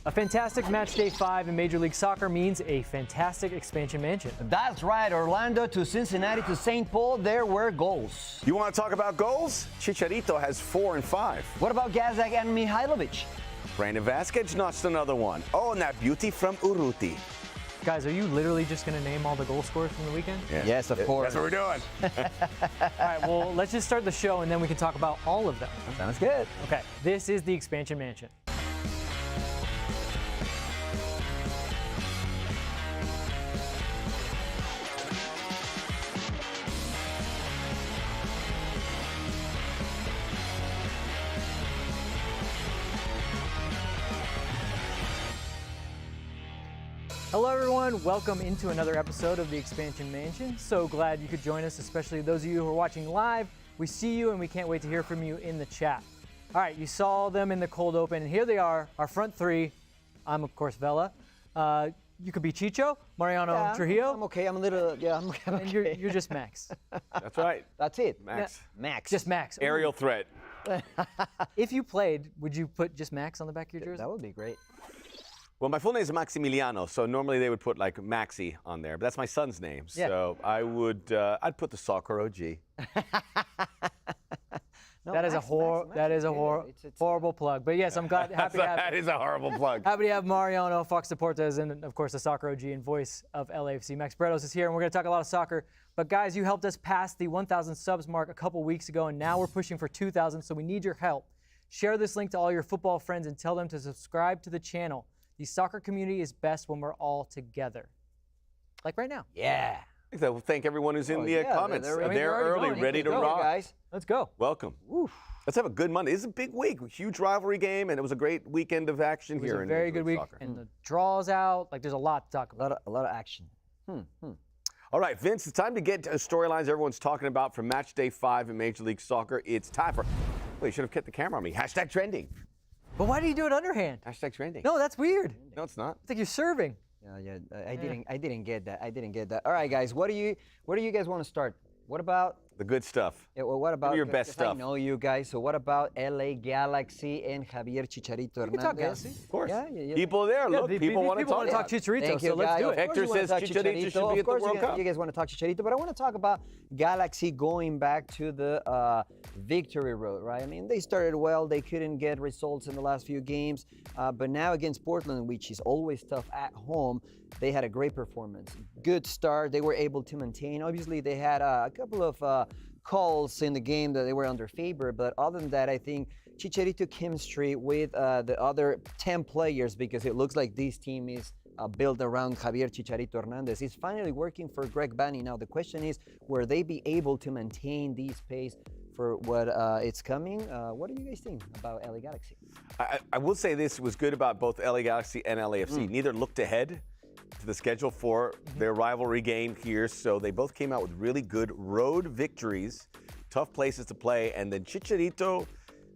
A fantastic match day 5 in Major League Soccer means a fantastic expansion mansion. That's right, Orlando to Cincinnati to St. Paul, there were goals. You want to talk about goals? Chicharito has 4 and 5. What about Gazak and Mihalovic? Brandon Vasquez notched another one. Oh, and that beauty from Urruti. Guys, are you literally just going to name all the goal scorers from the weekend? Yes, of course. That's what we're doing. All right, well, let's just start the show and then we can talk about all of them. Sounds good. Okay, this is the expansion mansion. Hello everyone, welcome into another episode of the Expansion Mansion. So glad you could join us, especially those of you who are watching live. We see you and we can't wait to hear from you in the chat. All right, you saw them in the cold open, and here they are, our front three. I'm of course Vela. You could be Chicho, Mariano, Trujillo. I'm okay, I'm a little, I'm okay. And you're just Max. That's right. That's it. Max. Max. Just Max. Aerial threat. If you played, would you put just Max on the back of your jersey? That would be great. Well, my full name is Maximiliano, so normally they would put like Maxi on there, but that's my son's name. Yeah. So I'd put the soccer OG. No, That is Max, a Max, horrible plug. But yes, I'm glad, happy to have That is a horrible plug. Happy to have Mariano, Fox Deportes, and of course the soccer OG and voice of LAFC. Max Bretos is here, and we're going to talk a lot of soccer. But guys, you helped us pass the 1,000 subs mark a couple weeks ago, and now we're pushing for 2,000, so we need your help. Share this link to all your football friends and tell them to subscribe to the channel. The soccer community is best when we're all together. Like right now. Yeah. We'll thank everyone who's in the comments. they're They're already early, going. ready to Go, rock. Guys. Let's go. Welcome. Oof. Let's have a good Monday. This is a big week, huge rivalry game, and it was a great weekend of action It was here. a very in good Major week, League Soccer. and the draw's out. Like, there's a lot to talk about. A lot of action. All right, Vince, it's time to get to storylines everyone's talking about from match day 5 in Major League Soccer. It's time for, well, you should have kept the camera on me. Hashtag trending. But why do you do it underhand? Hashtag trending. No, that's weird. No, it's not. It's like you're serving. Yeah, I didn't get that. All right, guys, where do you guys want to start? What about? The good stuff. Yeah, well, what about your best because stuff. I know you guys. So what about LA Galaxy and Javier Chicharito Hernandez? can talk Galaxy. Of course. Yeah. People there. Look, people want to talk. Chicharito, Thank so you, let's guys. do Of it. course Hector you wanna says talk Chicharito should be Of at the course World Cup. You guys want to talk Chicharito, but I want to talk about Galaxy going back to the victory road, right? I mean, they started well. They couldn't get results in the last few games, but now against Portland, which is always tough at home, they had a great performance. Good start. They were able to maintain. Obviously, they had a couple of calls in the game that they were under favor, but other than that, I think Chicharito chemistry with the other 10 players, because it looks like this team is built around Javier Chicharito Hernandez, is finally working for Greg Vanney. Now the question is, will they be able to maintain this pace for what it's coming? What do you guys think about LA Galaxy? I will say this was good about both LA Galaxy and LAFC. Neither looked ahead to the schedule for their rivalry game here, so they both came out with really good road victories, tough places to play, and then Chicharito,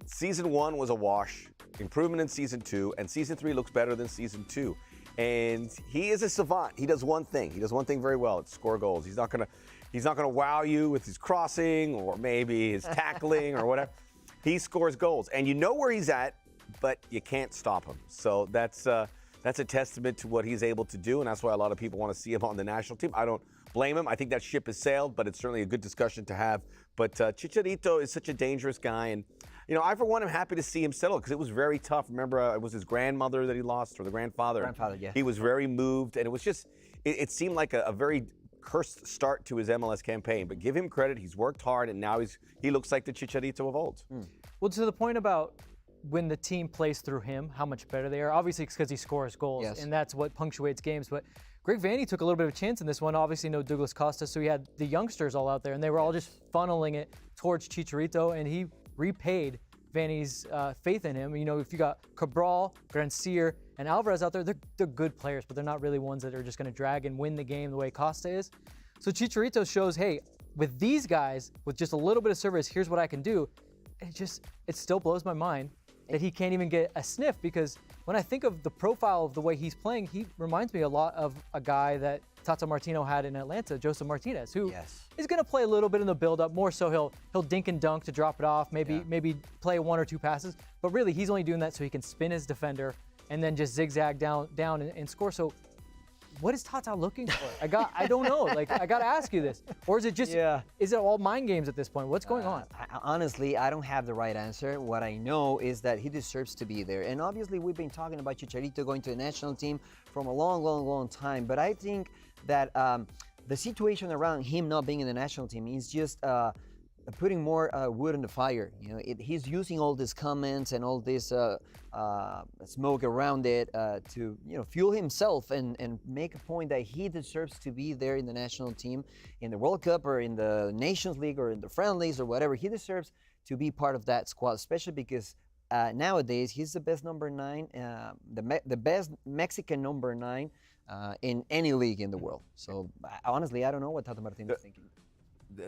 season 1 was a wash, improvement in season 2, and season 3 looks better than season 2. And he is a savant. He does one thing. He does one thing very well. It's score goals. He's not gonna wow you with his crossing or maybe his tackling or whatever. He scores goals, and you know where he's at, but you can't stop him. So that's a testament to what he's able to do, and that's why a lot of people want to see him on the national team. I don't blame him. I think that ship has sailed, but it's certainly a good discussion to have. But Chicharito is such a dangerous guy, and I for one am happy to see him settle because it was very tough. Remember, it was his grandmother that he lost, or the grandfather. Grandfather, yeah. He was very moved, and it was just, it seemed like a very cursed start to his MLS campaign. But give him credit; he's worked hard, and now he looks like the Chicharito of old. Well, to the point about when the team plays through him, how much better they are. Obviously, it's because he scores goals, and that's what punctuates games. But Greg Vanney took a little bit of a chance in this one. Obviously, no Douglas Costa, so he had the youngsters all out there, and they were all just funneling it towards Chicharito, and he repaid Vanney's faith in him. If you got Cabral, Grancier, and Alvarez out there, they're good players, but they're not really ones that are just going to drag and win the game the way Costa is. So Chicharito shows, hey, with these guys, with just a little bit of service, here's what I can do. It still blows my mind that he can't even get a sniff, because when I think of the profile of the way he's playing, he reminds me a lot of a guy that Tata Martino had in Atlanta, Joseph Martinez, who is going to play a little bit in the build-up. More so, he'll dink and dunk to drop it off, maybe play 1 or 2 passes. But really, he's only doing that so he can spin his defender, and then just zigzag down and score. So what is Tata looking for? I don't know. Like, I got to ask you this. Or is it just, is it all mind games at this point? What's going on? Honestly, I don't have the right answer. What I know is that he deserves to be there. And obviously, we've been talking about Chicharito going to the national team from a long time. But I think that the situation around him not being in the national team is just putting more wood in the fire. You know, he's using all these comments and all this smoke around it to, you know, fuel himself and make a point that he deserves to be there in the national team, in the World Cup or in the Nations League or in the friendlies or whatever. He deserves to be part of that squad, especially because nowadays he's the best number 9, the best Mexican number 9 in any league in the world. So honestly, I don't know what Tata Martino is thinking.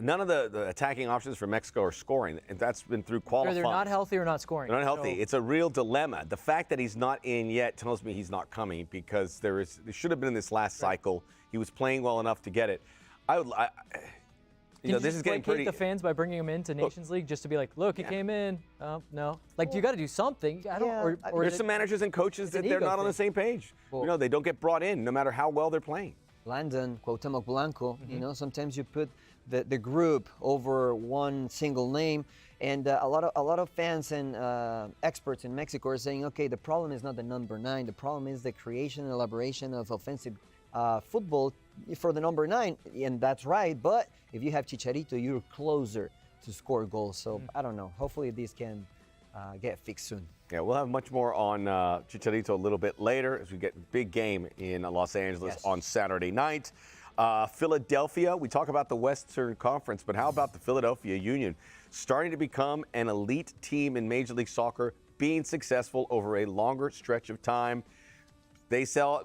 None of the attacking options for Mexico are scoring, and that's been through qualifying. They're not healthy or not scoring. They're not healthy. It's a real dilemma. The fact that he's not in yet tells me he's not coming, because there should have been in this last cycle. He was playing well enough to get it. This is getting pretty. The fans by bringing him into Nations League just to be like, look, he came in. No, like, you got to do something. Or there's some managers and coaches that they're not on the same page. Well, you know, they don't get brought in no matter how well they're playing. Landon, Cuauhtémoc Blanco, you know, sometimes you put the group over one single name, and a lot of fans and experts in Mexico are saying, okay, the problem is not the number 9, the problem is the creation and elaboration of offensive football for the number 9, and that's right. But if you have Chicharito, you're closer to score goals. So I don't know. Hopefully this can get fixed soon. Yeah, we'll have much more on Chicharito a little bit later as we get a big game in Los Angeles on Saturday night. Philadelphia, we talk about the Western Conference, but how about the Philadelphia Union starting to become an elite team in Major League Soccer, being successful over a longer stretch of time? They said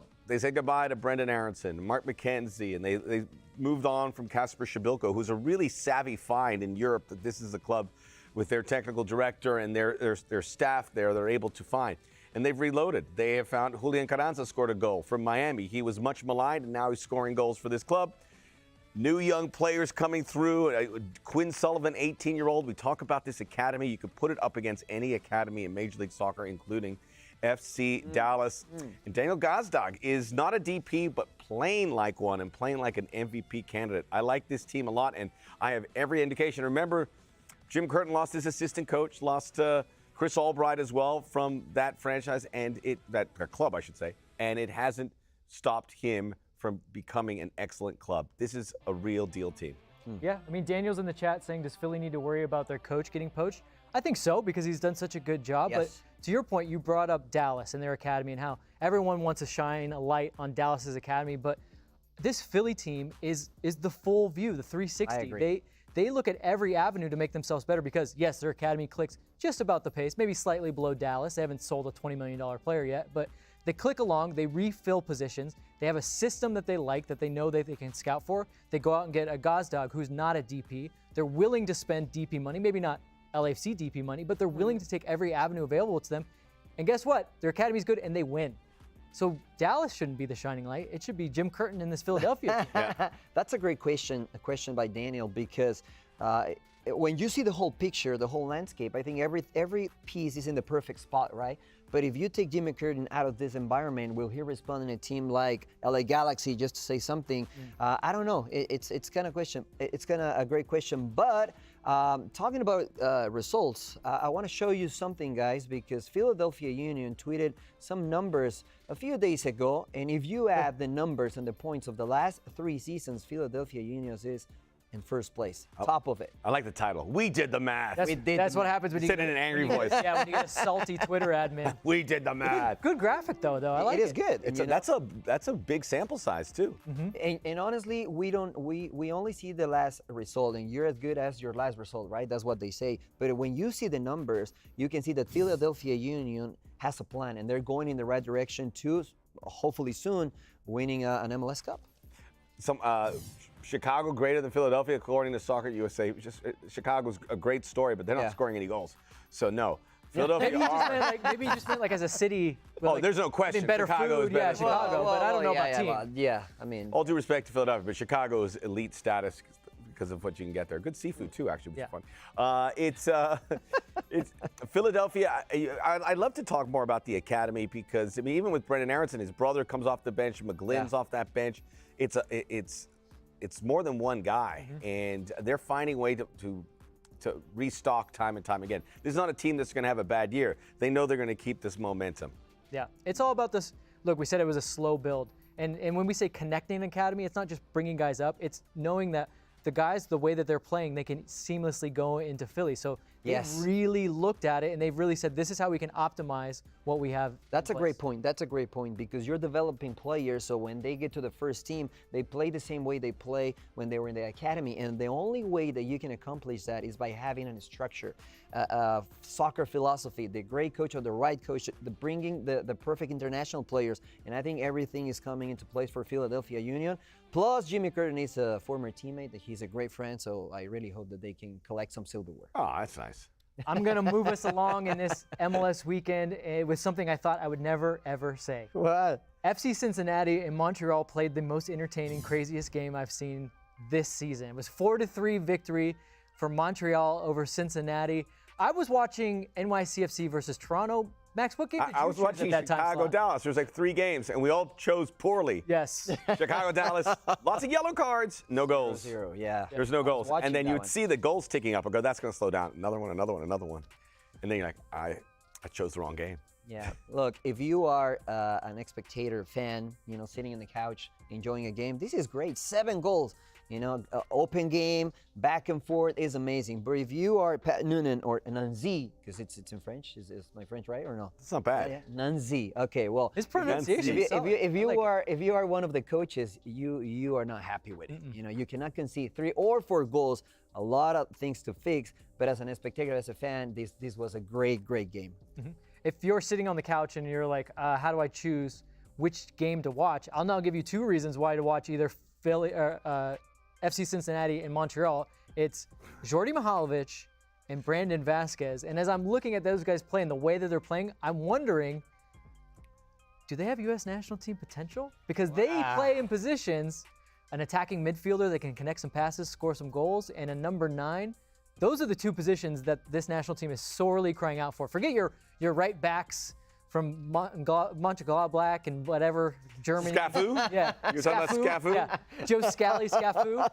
goodbye to Brendan Aronson, Mark McKenzie, and they moved on from Kasper Shabilko, who's a really savvy find in Europe. That this is a club with their technical director and their staff there, they're able to find. And they've reloaded. They have found Julian Carranza scored a goal from Miami. He was much maligned, and now he's scoring goals for this club. New young players coming through. Quinn Sullivan, 18-year-old. We talk about this academy. You could put it up against any academy in Major League Soccer, including FC Dallas. And Daniel Gazdag is not a DP, but playing like one and playing like an MVP candidate. I like this team a lot, and I have every indication. Remember, Jim Curtin lost his assistant coach, lost Chris Albright as well from that franchise, and that club, I should say, and it hasn't stopped him from becoming an excellent club. This is a real deal team. Yeah, I mean, Daniel's in the chat saying, does Philly need to worry about their coach getting poached? I think so, because he's done such a good job. Yes. But to your point, you brought up Dallas and their academy and how everyone wants to shine a light on Dallas's academy, but this Philly team is the full view, the 360. I agree. They look at every avenue to make themselves better because, yes, their academy clicks just about the pace, maybe slightly below Dallas. They haven't sold a $20 million player yet, but they click along, they refill positions. They have a system that they like, that they know that they can scout for. They go out and get a Gazdag who's not a DP. They're willing to spend DP money, maybe not LAFC DP money, but they're willing to take every avenue available to them. And guess what? Their academy's good and they win. So Dallas shouldn't be the shining light. It should be Jim Curtin in this Philadelphia team. That's a great question, a question by Daniel, because when you see the whole picture, the whole landscape, I think every piece is in the perfect spot, right? But if you take Jim Curtin out of this environment, will he respond in a team like LA Galaxy, just to say something? I don't know. It's kind of question. It's kind of a great question. But talking about results, I want to show you something, guys, because Philadelphia Union tweeted some numbers a few days ago, and if you add the numbers and the points of the last 3 seasons, Philadelphia Union is in first place, top of it. I like the title. We did the math. That's what happens when you get in an angry voice. Yeah, when you get a salty Twitter admin. We did the math. Good graphic though. I like it. It is good. That's a big sample size too. And honestly, we only see the last result, and you're as good as your last result, right? That's what they say. But when you see the numbers, you can see that Philadelphia Union has a plan, and they're going in the right direction to hopefully soon winning an MLS Cup. Chicago greater than Philadelphia, according to Soccer USA. Chicago's a great story, but they're not scoring any goals. So no, Philadelphia. Maybe you just meant like as a city. There's no question. Better Chicago food, is better. Chicago, but I don't know about team. I mean, all due respect to Philadelphia, but Chicago is elite status. because of what you can get there. Good seafood too, actually, which is fun. It's Philadelphia. I'd love to talk more about the academy because I mean, even with Brendan Aronson, his brother comes off the bench, McGlynn's off that bench. It's more than one guy, and they're finding a way to restock time and time again. This is not a team that's going to have a bad year. They know they're going to keep this momentum. Yeah, it's all about this. Look, we said it was a slow build. And when we say connecting academy, it's not just bringing guys up. It's knowing that the guys, the way that they're playing, they can seamlessly go into Philly. So they've really looked at it, and they've really said, this is how we can optimize what we have. That's a great point. That's a great point because you're developing players. So when they get to the first team, they play the same way they play when they were in the academy. And the only way that you can accomplish that is by having a structure, soccer philosophy, the great coach or the right coach, bringing the perfect international players. And I think everything is coming into place for Philadelphia Union. Plus, Jimmy Curtin is a former teammate. He's a great friend. So I really hope that they can collect some silverware. Oh, that's nice. I'm going to move us along in this MLS weekend with something I thought I would never, ever say. What? FC Cincinnati and Montreal played the most entertaining, craziest game I've seen this season. It was 4-3 victory for Montreal over Cincinnati. I was watching NYCFC versus Toronto. Max, what game did you I was watching at that time Chicago, Dallas. There was like 3 games, and we all chose poorly. Yes. Chicago, Dallas, lots of yellow cards, no goals. 0-0, yeah. There's no goals. And then you'd see the goals ticking up and go, that's going to slow down. Another one, another one, another one. And then you're like, I chose the wrong game. Yeah. Look, if you are an spectator fan, you know, sitting on the couch enjoying a game, this is great. 7 goals. You know, open game, back and forth is amazing. But if you are Pat Noonan or Nanzi, because it's in French, is my French right or no? It's not bad. Yeah. Nanzi. Okay, well, his pronunciation. If you are one of the coaches, you are not happy with it. You know, you cannot concede 3 or 4 goals. A lot of things to fix. But as an spectator, as a fan, this was a great game. If you're sitting on the couch and you're like, how do I choose which game to watch? I'll now give you 2 reasons why to watch either Philly or FC Cincinnati and Montreal. It's Jordi Mihalovic and Brandon Vasquez. And as I'm looking at those guys playing, the way that they're playing, I'm wondering, do they have U.S. national team potential? Because they play in positions, an attacking midfielder that can connect some passes, score some goals, and a number 9. Those are the 2 positions that this national team is sorely crying out for. Forget your right backs from Mönchengladbach and whatever, Germany. Scafu? Yeah. You're talking about Scafu? Yeah. Joe Scally, Scafu.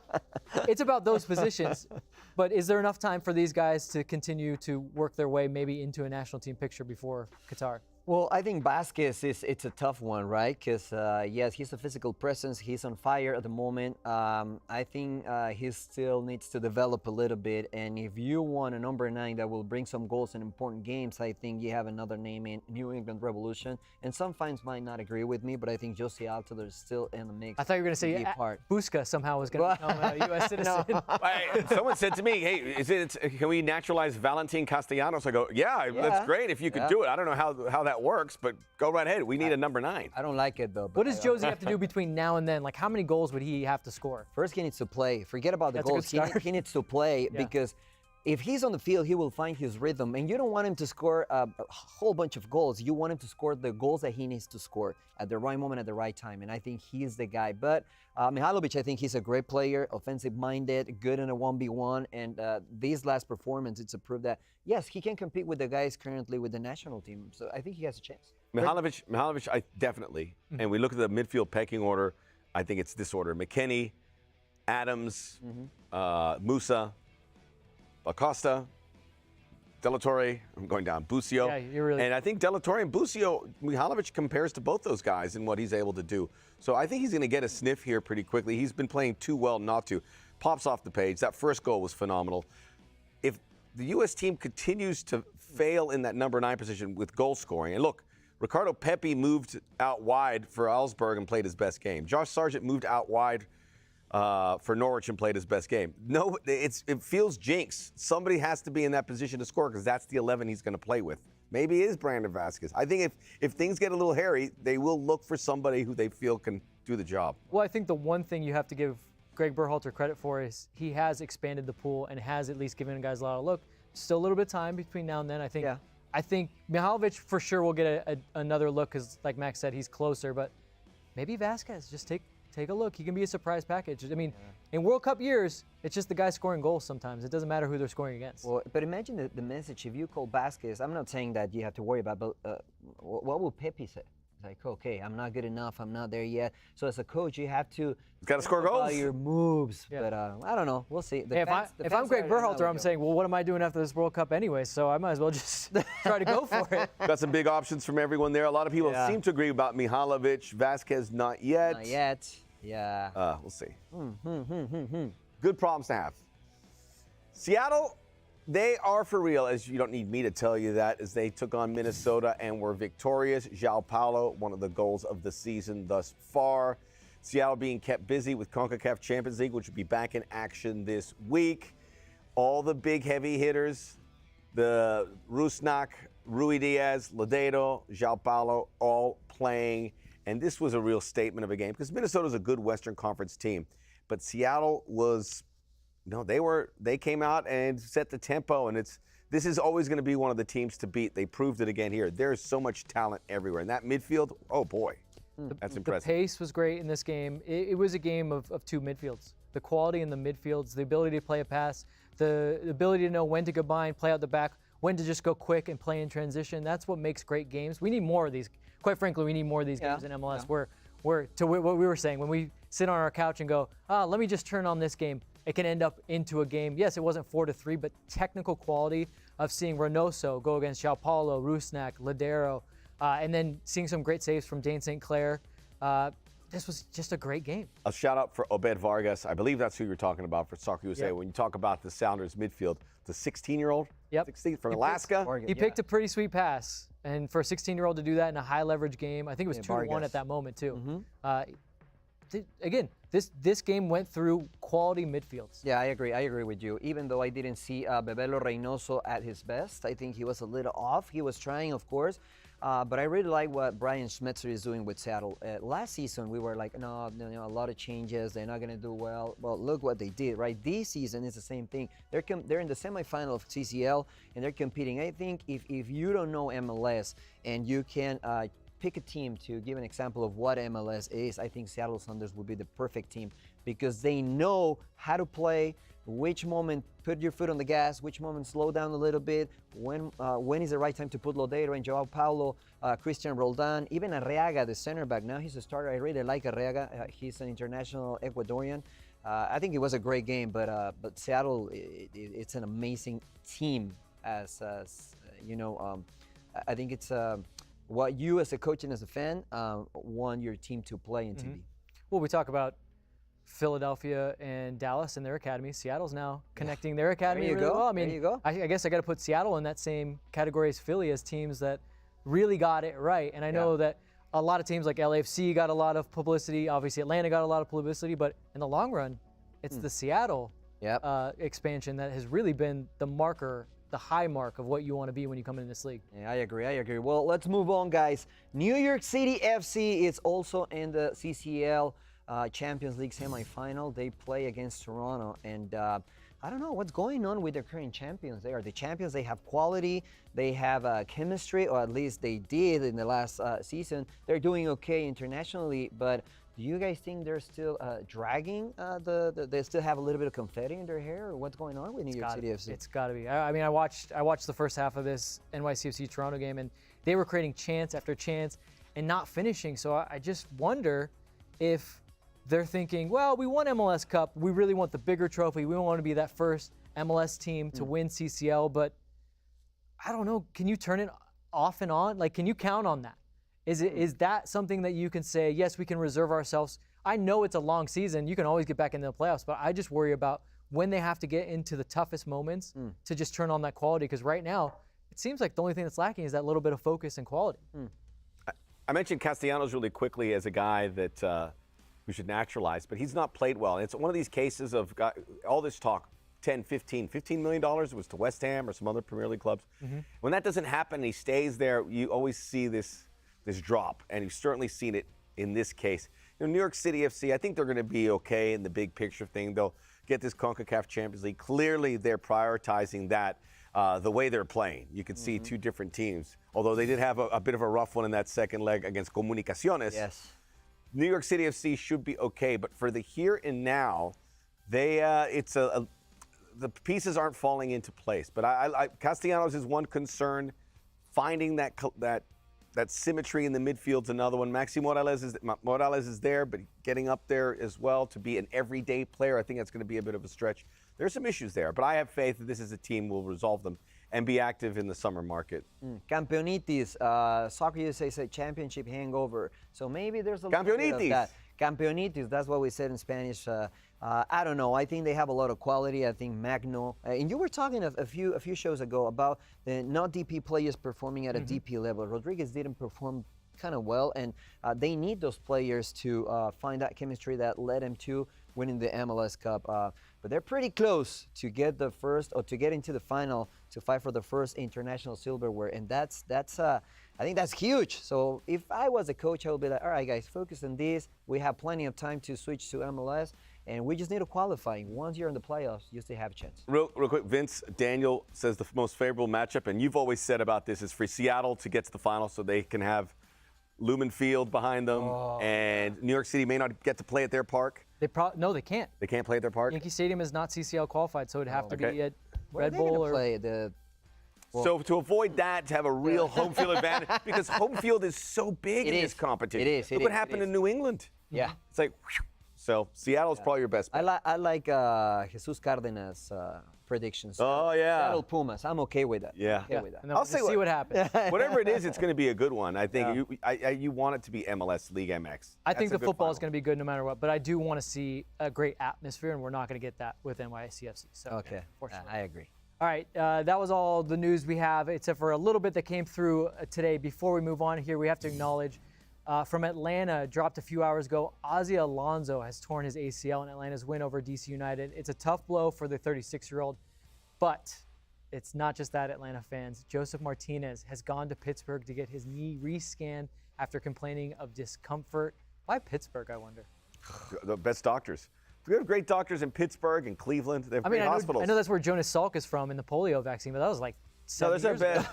It's about those positions. But is there enough time for these guys to continue to work their way maybe into a national team picture before Qatar? Well, I think Vasquez it's a tough one, right? Because yes, he's a physical presence. He's on fire at the moment. I think he still needs to develop a little bit. And if you want a number 9 that will bring some goals in important games, I think you have another name in New England Revolution. And some fans might not agree with me, but I think Jose Altidore is still in the mix. I thought you were going to say Busca somehow was going to become a U.S. citizen. Someone said to me, hey, can we naturalize Valentin Castellanos? I go, yeah, that's great if you could do it. I don't know how that works, but go right ahead. We need a number 9. I don't like it though. What does Josie have to do between now and then? Like, how many goals would he have to score? First, he needs to play. Forget about the goals. He needs to play because if he's on the field, he will find his rhythm. And you don't want him to score a whole bunch of goals. You want him to score the goals that he needs to score at the right moment, at the right time. And I think he's the guy. But Mihalovic, I think he's a great player, offensive-minded, good in a 1v1. And this last performance, it's a proof that, yes, he can compete with the guys currently with the national team. So I think he has a chance. Mihalovic, I definitely. And we look at the midfield pecking order. I think it's this order: McKennie, Adams, Musa, Acosta, Della Torre. I'm going down. Busio. Yeah, you're really. And I think Della Torre and Busio, Mihalovic compares to both those guys in what he's able to do. So I think he's going to get a sniff here pretty quickly. He's been playing too well not to. Pops off the page. That first goal was phenomenal. If the U.S. team continues to fail in that number 9 position with goal scoring, and look, Ricardo Pepi moved out wide for Augsburg and played his best game. Josh Sargent moved out wide for Norwich and played his best game. No, it feels jinx. Somebody has to be in that position to score because that's the 11 he's going to play with. Maybe it is Brandon Vasquez. I think if things get a little hairy, they will look for somebody who they feel can do the job. Well, I think the one thing you have to give Greg Berhalter credit for is he has expanded the pool and has at least given guys a lot of look. Still a little bit of time between now and then. I think Mihalovic for sure will get another look because, like Max said, he's closer. But maybe Vasquez, just take take a look. He can be a surprise package. I mean, in World Cup years, it's just the guy scoring goals sometimes. It doesn't matter who they're scoring against. Well, but imagine the message. If you call Vasquez, I'm not saying that you have to worry about, but what will Pepe say? Like, okay, I'm not good enough. I'm not there yet. So as a coach, you have to got to score goals. Your moves. Yeah. But I don't know. We'll see. If I'm Greg Berhalter, I'm saying, well, what am I doing after this World Cup anyway? So I might as well just try to go for it. Got some big options from everyone there. A lot of people seem to agree about Mihalovic. Vasquez, not yet. Not yet. Yeah. We'll see. Good problems to have. Seattle. They are for real, as you don't need me to tell you that, as they took on Minnesota and were victorious. João Paulo, one of the goals of the season thus far. Seattle being kept busy with CONCACAF Champions League, which will be back in action this week. All the big heavy hitters, the Rusnak, Rui Diaz, Lodeiro, João Paulo, all playing. And this was a real statement of a game because Minnesota's a good Western Conference team. But Seattle was... No, they came out and set the tempo, and this is always going to be one of the teams to beat. They proved it again here. There's so much talent everywhere. And that midfield, oh boy, that's impressive. The pace was great in this game. It was a game of two midfields. The quality in the midfields, the ability to play a pass, the ability to know when to go by and play out the back, when to just go quick and play in transition. That's what makes great games. We need more of these. Quite frankly, we need more of these games in MLS where to what we were saying, when we sit on our couch and go, let me just turn on this game. It can end up into a game. Yes, it wasn't 4-3, but technical quality of seeing Reynoso go against João Paulo, Rusnak, Lodeiro, and then seeing some great saves from Dane St. Clair. This was just a great game. A shout out for Obed Vargas. I believe that's who you're talking about for Soccer USA. Yep. When you talk about the Sounders midfield, the 16-year-old, 16 from he Alaska. He picked a pretty sweet pass, and for a 16-year-old to do that in a high leverage game, I think it was 2-1 at that moment too. Again, this game went through quality midfields. Yeah, I agree with you. Even though I didn't see Bebelo Reynoso at his best, I think he was a little off. He was trying, of course, but I really like what Brian Schmetzer is doing with Seattle. Last season, we were like, no, a lot of changes. They're not going to do well. Well, look what they did, right? This season is the same thing. They're in the semifinal of CCL, and they're competing. I think if you don't know MLS and you can pick a team to give an example of what MLS is, I think Seattle Sounders would be the perfect team because they know how to play, which moment put your foot on the gas, which moment slow down a little bit, when is the right time to put Lodeiro and João Paulo, Christian Roldan, even Arriaga, the center back. Now he's a starter. I really like Arriaga. He's an international Ecuadorian. I think it was a great game, but Seattle, it's an amazing team. As you know, I think it's what you as a coach and as a fan want your team to play in TV. Well, we talk about Philadelphia and Dallas and their academies. Seattle's now connecting their academy really well. I mean, there you go. I guess I got to put Seattle in that same category as Philly as teams that really got it right. And I know that a lot of teams like LAFC got a lot of publicity. Obviously, Atlanta got a lot of publicity. But in the long run, it's the Seattle expansion that has really been the marker, the high mark of what you want to be when you come into this league. Yeah, I agree. Well, let's move on, guys. New York City FC is also in the CCL Champions League semifinal. They play against Toronto, and I don't know what's going on with their current champions. They are the champions. They have quality. They have chemistry, or at least they did in the last season. They're doing okay internationally, but do you guys think they're still dragging they still have a little bit of confetti in their hair, or what's going on with New York City FC? It's got to be. I mean, I watched the first half of this NYCFC Toronto game, and they were creating chance after chance and not finishing. So I just wonder if they're thinking, well, we won MLS Cup. We really want the bigger trophy. We want to be that first MLS team to win CCL. But I don't know. Can you turn it off and on? Like, can you count on that? Is that something that you can say, yes, we can reserve ourselves? I know it's a long season. You can always get back into the playoffs, but I just worry about when they have to get into the toughest moments to just turn on that quality, because right now it seems like the only thing that's lacking is that little bit of focus and quality. I mentioned Castellanos really quickly as a guy that we should naturalize, but he's not played well. And it's one of these cases of all this talk, $15 million was to West Ham or some other Premier League clubs. When that doesn't happen and he stays there, you always see this drop, and you've certainly seen it in this case. You know, New York City FC, I think they're going to be okay in the big picture thing. They'll get this CONCACAF Champions League. Clearly, they're prioritizing that the way they're playing. You can see two different teams, although they did have a bit of a rough one in that second leg against Comunicaciones. Yes. New York City FC should be okay, but for the here and now, the pieces aren't falling into place. But Castellanos is one concern. Finding that symmetry in the midfield's another one. Maxi Morales is there, but getting up there as well to be an everyday player, I think that's going to be a bit of a stretch. There's some issues there, but I have faith that this is a team will resolve them and be active in the summer market. Campeonitis, Soccer USA said championship hangover. So maybe there's a little bit of that. Campeonitis, that's what we said in Spanish. I don't know. I think they have a lot of quality. I think Magno, and you were talking a few shows ago about the not DP players performing at a DP level. Rodriguez didn't perform kind of well, and they need those players to find that chemistry that led them to winning the MLS Cup. But they're pretty close to get the first, or to get into the final, to fight for the first international silverware, and that's I think that's huge. So if I was a coach, I would be like, all right, guys, focus on this. We have plenty of time to switch to MLS, and we just need to qualify. Once you're in the playoffs, you still have a chance. Real quick, Vince, Daniel says the most favorable matchup, and you've always said about this, is for Seattle to get to the final so they can have Lumen Field behind them, and New York City may not get to play at their park. No, they can't. They can't play at their park? Yankee Stadium is not CCL qualified, so it'd have to be at Where Red are they Bull gonna play the? So to avoid that, to have a real home field advantage, because home field is so big in this competition. It is. Look what happened in New England. Yeah. It's like, whew. So Seattle's probably your best bet. I like Jesus Cardenas' predictions. Oh, yeah. Seattle Pumas. I'm okay with that. Yeah. I'm okay with that. And I'll see what happens. Whatever it is, it's going to be a good one. I think you want it to be MLS League MX. I think the football is going to be good no matter what, but I do want to see a great atmosphere, and we're not going to get that with NYCFC. So, okay. I agree. All right, that was all the news we have, except for a little bit that came through today. Before we move on here, we have to acknowledge from Atlanta, dropped a few hours ago, Ozzy Alonso has torn his ACL in Atlanta's win over DC United. It's a tough blow for the 36-year-old, but it's not just that, Atlanta fans. Joseph Martinez has gone to Pittsburgh to get his knee re-scanned after complaining of discomfort. Why Pittsburgh, I wonder? The best doctors. We have great doctors in Pittsburgh and Cleveland. They have great hospitals. I know that's where Jonas Salk is from in the polio vaccine, but that was like 7 years ago.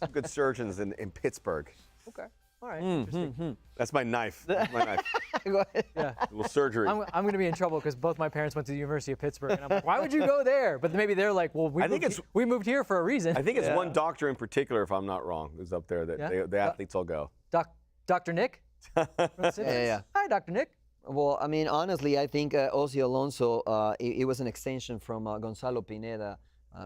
Some good surgeons in Pittsburgh. Okay. All right. Interesting. That's my knife. That's my knife. Go ahead. Yeah. A little surgery. I'm going to be in trouble because both my parents went to the University of Pittsburgh, and I'm like, why would you go there? But maybe they're like, well, we moved here for a reason. I think it's one doctor in particular, if I'm not wrong, who's up there that the athletes all go. Dr. Nick? Yeah. Hi, Dr. Nick. Well, I mean, honestly, I think Ozzy Alonso, it was an extension from Gonzalo Pineda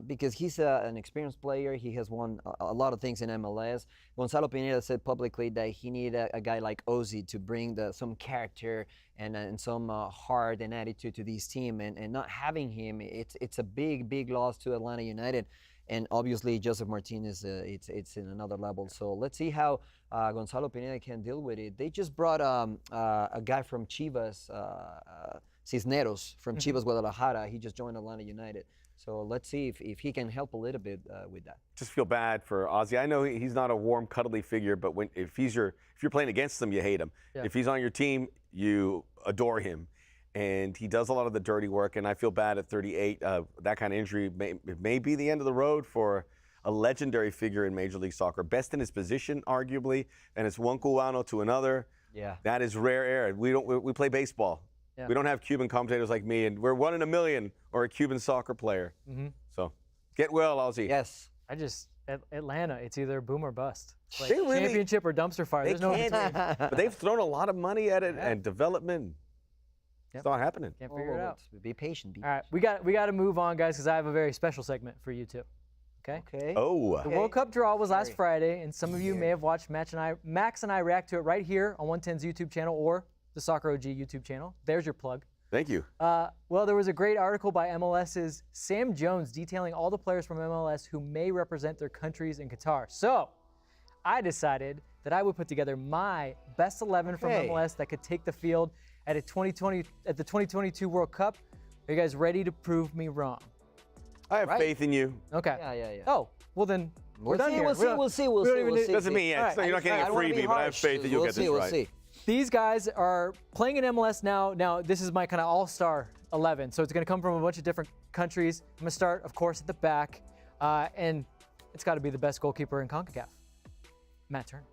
because he's an experienced player. He has won a lot of things in MLS. Gonzalo Pineda said publicly that he needed a guy like Ozzy to bring some character and some heart and attitude to this team. And not having him, it's a big loss to Atlanta United. And obviously, Joseph Martinez, it's in another level. So let's see how Gonzalo Pineda can deal with it. They just brought a guy from Chivas, Cisneros, from Chivas Guadalajara. He just joined Atlanta United. So let's see if he can help a little bit with that. Just feel bad for Ozzy. I know he's not a warm, cuddly figure, but if you're playing against him, you hate him. Yeah. If he's on your team, you adore him. And he does a lot of the dirty work, and I feel bad at 38. That kind of injury may be the end of the road for a legendary figure in Major League Soccer. Best in his position, arguably, and it's one Cubano to another. Yeah. That is rare air. We play baseball. Yeah. We don't have Cuban commentators like me, and we're 1 in a million or a Cuban soccer player. Mm-hmm. So get well, Ozzy. Yes. Atlanta, it's either boom or bust. Like really, championship or dumpster fire. There's no between. But they've thrown a lot of money at it and development. It's not happening. Can't figure it out. Be patient. All right, we got to move on, guys, because I have a very special segment for you two. Okay. Oh. The World Cup draw was last Friday, and some of you may have watched Max and I react to it right here on 110's YouTube channel or the Soccer OG YouTube channel. There's your plug. Thank you. Well, there was a great article by MLS's Sam Jones detailing all the players from MLS who may represent their countries in Qatar. So I decided that I would put together my best 11 from MLS that could take the field at the 2022 World Cup. Are you guys ready to prove me wrong? I have faith in you. Okay. Yeah. Oh, well then we're done here. We'll see. Doesn't mean yet. So you're not getting a freebie, but I have faith that you'll get this right. We'll see. These guys are playing in MLS now. Now, this is my kind of all-star 11, so it's going to come from a bunch of different countries. I'm going to start, of course, at the back, and it's got to be the best goalkeeper in CONCACAF, Matt Turner.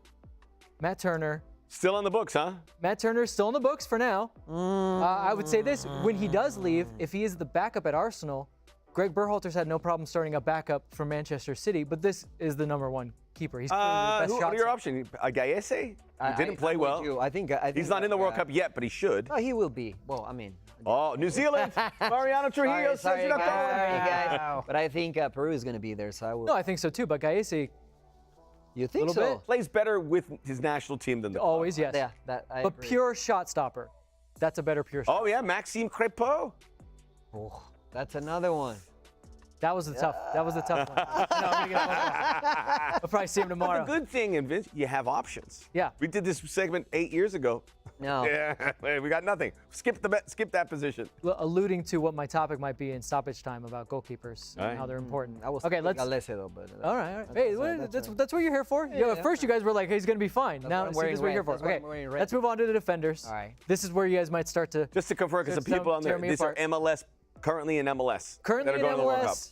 Matt Turner Still on the books, huh? Matt Turner is still in the books for now. I would say this, when he does leave, if he is the backup at Arsenal, Greg Berhalter's had no problem starting a backup for Manchester City, but this is the #1 keeper. He's clearly the best shot. What are your options? Gallese? He didn't play well. I think He's not in the World Cup yet, but he should. No, he will be. Well, I mean. Oh, New Zealand. Mariano Trujillo says you're not going. Sorry, guys. But I think Peru is going to be there, so I will. No, I think so too, but Gallese, You think so? bit. Plays better with his national team than the club. always, yes. Yeah, I But agree. pure shot stopper. That's a better pure shot. Oh, yeah, Maxime Crépeau. Oh, that's another one. That was a tough one. No, I'm gonna get I'll probably see him tomorrow. The good thing, Vince, you have options. Yeah. We did this segment 8 years ago. No. Yeah, we got nothing. Skip that position. Alluding to what my topic might be in stoppage time about goalkeepers and All right. how they're important. I was Okay, let's. Galese though, but All right. Hey, that's what you're here for. Yeah, At first, you guys were like, hey, he's going to be fine. That's Now, why I'm see, wearing this is what you're here red. for. That's why Okay, I'm wearing red. let's move on to the defenders. All right. This is where you guys might start to. Just to confirm, because some people on there, tear me these are apart. MLS, currently in MLS. Currently that in are going to the World Cup. MLS,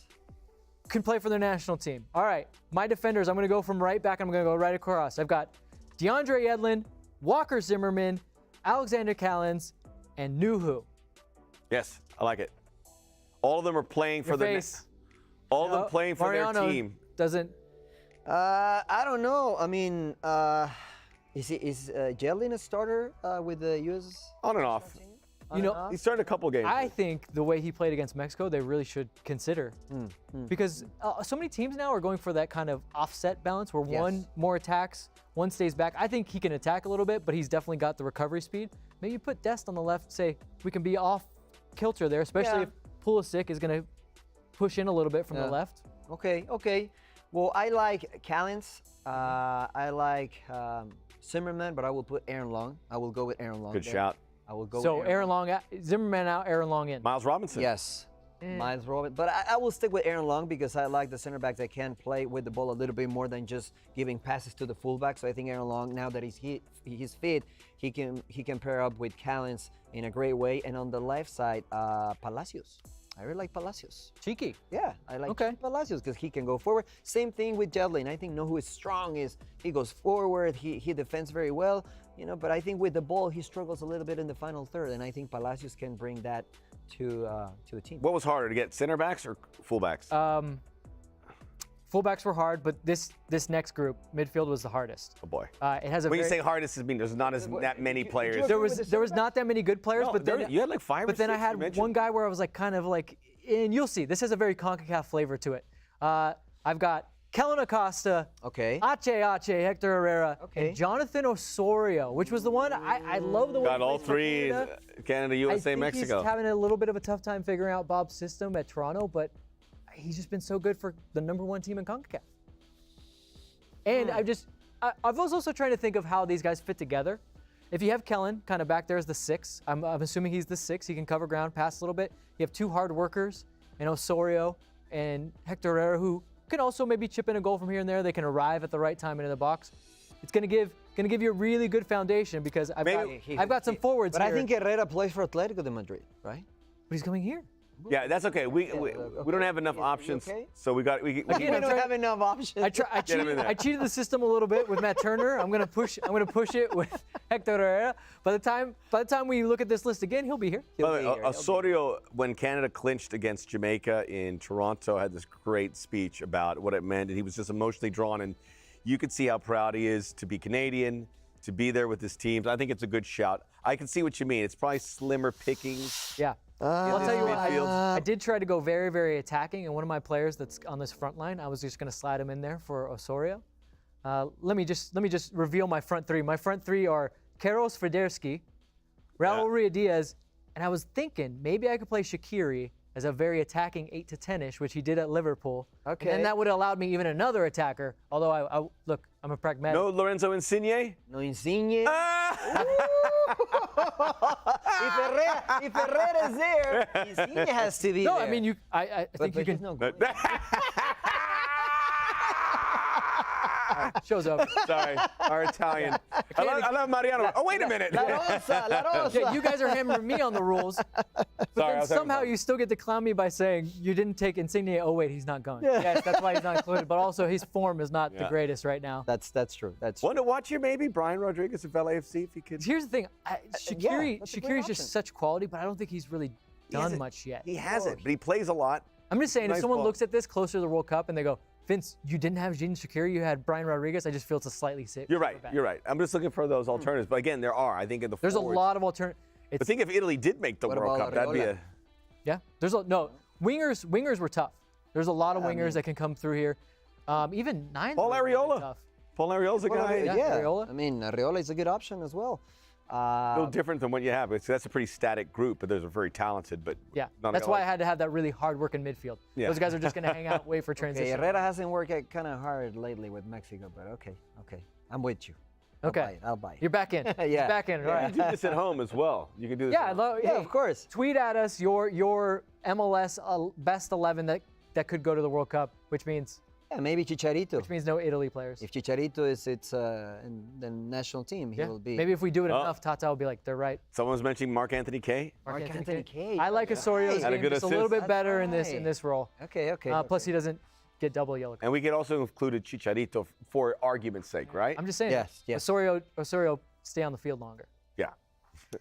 can play for their national team. All right, my defenders, I'm going to go from right back. I'm going to go right across. I've got DeAndre Yedlin, Walker Zimmerman, Alexander Callens, and Nuhu. Yes, I like it. All of them are playing for their all of them playing for Mariano their team. Doesn't. I don't know. I mean, is Yedlin a starter with the U.S.? On and off. You know, He started a couple games. I think the way he played against Mexico, they really should consider. Because so many teams now are going for that kind of offset balance where one more attacks, one stays back. I think he can attack a little bit, but he's definitely got the recovery speed. Maybe you put Dest on the left, say we can be off kilter there, especially if Pulisic is going to push in a little bit from the left. Okay. Well, I like Callens. I like Zimmerman, but I will put Aaron Long. I will go with Aaron Long. Good there. shout. I will go So with Aaron Long, Zimmerman out, Aaron Long in. Miles Robinson. Yes. Miles Robinson. But I will stick with Aaron Long because I like the center back that can play with the ball a little bit more than just giving passes to the fullback. So I think Aaron Long, now that he's fit, he can pair up with Callens in a great way. And on the left side, Palacios. I really like Palacios. Cheeky. Yeah, I like Palacios because he can go forward. Same thing with Yedlin. I think who is strong is he goes forward. He defends very well. But I think with the ball he struggles a little bit in the final third, and I think Palacios can bring that to a team. What was harder to get, center backs or fullbacks? Fullbacks were hard, but this next group, midfield was the hardest. Oh boy. It has a When very, you say hardest, it means there's not that many players. there was not that many good players, No, but then you had like 5 or 6. But then I had you mentioned. one guy where I was like and you'll see, this has a very CONCACAF flavor to it. I've got Kellen Acosta, Okay. Ache, Hector Herrera, Okay. and Jonathan Osorio, which was the one I love the one. Got all three. Canada, USA, I think Mexico. He's having a little bit of a tough time figuring out Bob's system at Toronto, but he's just been so good for the #1 team in CONCACAF. And I was also trying to think of how these guys fit together. If you have Kellen kind of back there as the 6, I'm assuming he's the 6. He can cover ground, pass a little bit. You have 2 hard workers, and Osorio and Hector Herrera, who can also maybe chip in a goal from here and there. They can arrive at the right time into the box. It's going to give you a really good foundation because I've got some forwards But here. I think Herrera plays for Atletico de Madrid, right? But he's coming here. Yeah, that's okay. We don't have enough options, okay? so we Again, We I'm don't trying- have enough options. I cheated the system a little bit with Matt Turner. I'm gonna push it with Hector Herrera. By the time we look at this list again, he'll be here. By the way, Osorio, when Canada clinched against Jamaica in Toronto, had this great speech about what it meant, and he was just emotionally drawn, and you could see how proud he is to be Canadian, to be there with his teams. I think it's a good shout. I can see what you mean. It's probably slimmer pickings. Yeah. I'll tell you what, midfield. I did try to go very, very attacking, and one of my players that's on this front line, I was just going to slide him in there for Osorio. Let me just reveal my front 3. My front 3 are Karol Swiderski, Raul Ruiz, and I was thinking maybe I could play Shaqiri as a very attacking 8 to 10-ish, which he did at Liverpool. Okay. And that would have allowed me even another attacker, although I look, I'm a pragmatic. No Lorenzo Insigne? No Insigne. Ah! If Herrera is there, Insigne has to be there. No, I mean, I think you But can. he's no good. Show's over. Sorry, our Italian. I love Mariano. Oh, wait a minute. La Rosa, La Rosa. Yeah, you guys are hammering me on the rules, but then somehow you still get to clown me by saying you didn't take Insigne. Oh wait, he's not going. Yes, that's why he's not included. But also his form is not the greatest right now. That's true. That's Want to watch here maybe Brian Rodriguez of LAFC if he could. Here's the thing, Shaqiri, that's a great Shaqiri's option. just such quality, but I don't think he's really done much yet. He hasn't, but he plays a lot. I'm just saying, Nice if someone ball. looks at this closer to the World Cup and they go, Vince, you didn't have Xherdan Shaqiri, you had Brian Rodriguez, I just feel it's a slightly safe. You're right. You're right. I'm just looking for those alternatives. But again, there are. I think in the There's forwards. a lot of alternatives. But think if Italy did make the What World about Cup, that'd be Areola? a. Yeah, there's wingers were tough. There's a lot of wingers that can come through here. Even nine. Paul Areola. Tough. Paul Areola's a guy. Yeah, Areola. I mean, Areola is a good option as well. A little different than what you have. That's a pretty static group, but those are very talented. But Yeah, not that's a guy why I like- had to have that really hard work in midfield. Yeah. Those guys are just going to hang out, wait for Okay, transition. Herrera hasn't worked out kind of hard lately with Mexico, but okay. I'm with you. Okay. I'll buy it. You're back in. Yeah. You're back in. All You right. can do this at home as well. You can do this. Yeah, at home. Yeah, hey, of course. Tweet at us your MLS best 11 that could go to the World Cup, which means Yeah, maybe Chicharito. no Italy players. If Chicharito is in the national team, he will be. Maybe if we do it Oh. enough, Tata will be like, they're right. Someone's mentioning Mark Anthony Kaye. Mark Anthony Kaye. I like Osorio's Had a game good just a little assist. bit better in That's this role. Okay. Plus, he doesn't get double yellow card. And we could also include Chicharito for argument's sake, right? I'm just saying. Yes. Osorio stay on the field longer. Yeah.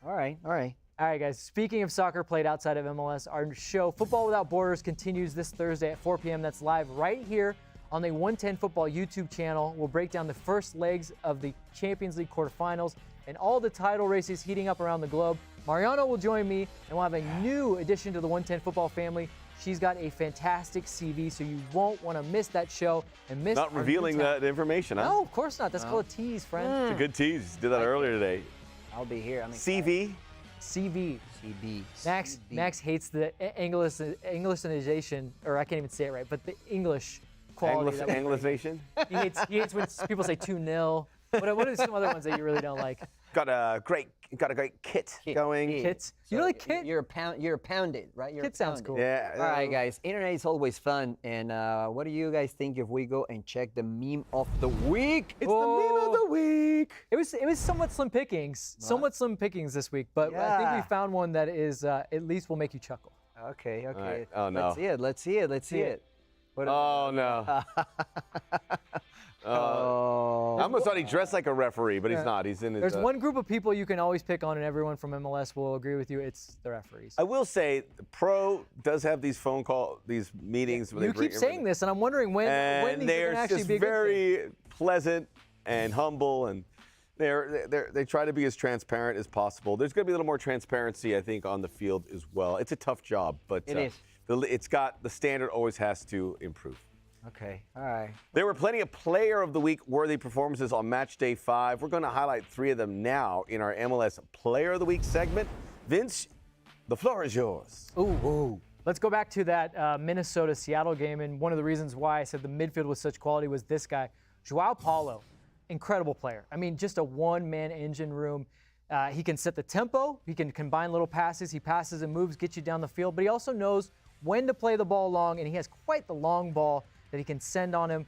All right. All right, guys. Speaking of soccer played outside of MLS, our show Football Without Borders continues this Thursday at 4 p.m. That's live right here on the 110 Football YouTube channel. We'll break down the first legs of the Champions League quarterfinals and all the title races heating up around the globe. Mariano will join me, and we'll have a new addition to the 110 Football family. She's got a fantastic CV, so you won't want to miss that show and miss Not our revealing new talent. that information, huh? No, of course not. That's called a tease, friend. It's a good tease. Did that earlier today. I'll be here. I'm CV. CV. CB. Max hates the Englishinization, or I can't even say it right, but the English quality. that we bring. Anglicization. He hates when people say 2-0. What are some other ones that you really don't like? Got a great kit going. Kits. You know, like Kit? You're pounded, right? You're Kit sounds pounded. cool. Yeah. All right, guys. Internet is always fun. And what do you guys think if we go and check the meme of the week? It's the meme of the week. It was somewhat slim pickings. Somewhat slim pickings this week, but I think we Yeah. found one that is at least will make you chuckle. Okay. right. Oh, no. Let's see it. What Oh no. I almost thought he dressed like a referee, but he's not. He's in his. There's one group of people you can always pick on, and everyone from MLS will agree with you. It's the referees. I will say, the Pro does have these these meetings. Where You they bring keep saying everything. this, and I'm wondering when And these are they're gonna actually just be a good thing. very pleasant and humble, and they try to be as transparent as possible. There's going to be a little more transparency, I think, on the field as well. It's a tough job, but It is. It's got the standard always has to improve. Okay. All right. There were plenty of Player of the Week worthy performances on Match Day 5. We're going to highlight 3 of them now in our MLS Player of the Week segment. Vince, the floor is yours. Ooh. Let's go back to that Minnesota-Seattle game, and one of the reasons why I said the midfield was such quality was this guy, Joao Paulo. Incredible player. I mean, just a one-man engine room. He can set the tempo. He can combine little passes. He passes and moves, get you down the field, but he also knows when to play the ball long, and he has quite the long ball that he can send on him.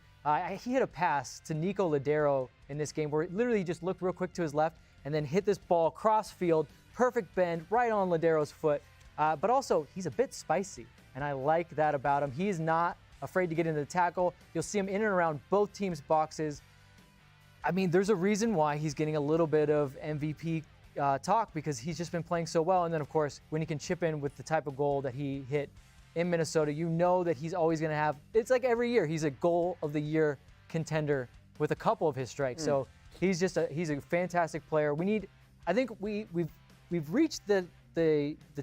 He hit a pass to Nico Ladero in this game where it literally just looked real quick to his left and then hit this ball cross field, perfect bend, right on Ladero's foot. But also, he's a bit spicy, and I like that about him. He's not afraid to get into the tackle. You'll see him in and around both teams' boxes. I mean, there's a reason why he's getting a little bit of MVP talk because he's just been playing so well. And then, of course, when he can chip in with the type of goal that he hit in Minnesota, you know that he's always going to have, it's like every year, he's a goal of the year contender with a couple of his strikes. So he's a fantastic player. I think we've reached the